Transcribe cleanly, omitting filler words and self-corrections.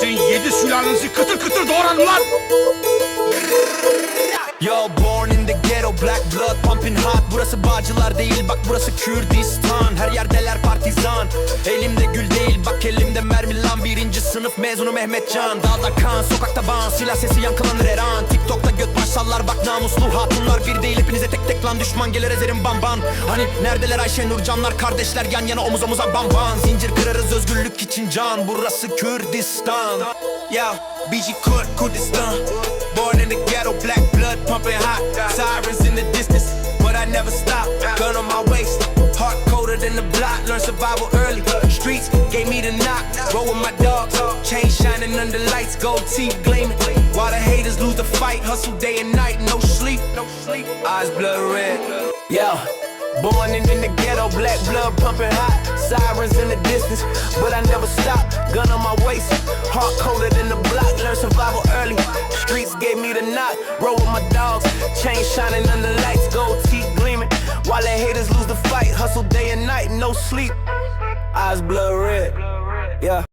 Senin 7 sülalenizi kıtır kıtır doğrarım lan. Yo, born in the ghetto, black blood pumping hot. Burası Bağcılar değil, bak burası Kürdistan. Her yerdeler partizan, elimde gül değil, bak elimde mermi lan. Birinci sınıf mezunu Mehmetcan. Dağda kan, sokakta ban, silah sesi yankılanır her an. TikTok'ta göt maşallar, bak namuslu hatunlar. Bir değil hepinize tek tek lan, düşman gelir ezerim bam bam. Hani neredeler Ayşe Nurcanlar, kardeşler yan yana omuz omuza bam bam. Zincir kırarız özgürlük için can, burası Kürdistan. Ya BG Kurdistan. Born in the ghetto, black blood pumping hot. Sirens in the distance, but I never stop. Gun on my waist, heart colder than the block. Learn survival early, streets gave me the knock. Roll with my dogs, chain shining under lights, gold teeth gleaming. While the haters lose the fight, hustle day and night, no sleep. Eyes blood red, yeah. Born in the ghetto, black blood pumping hot. Sirens in the distance, but I never stop. Gun on my waist, heart colder than the block. Learn survival early, streets gave me the knock. Roll with my dogs, chain shining under lights, gold teeth gleaming. While the haters lose the fight, hustle day and night, no sleep. Eyes blood red, yeah.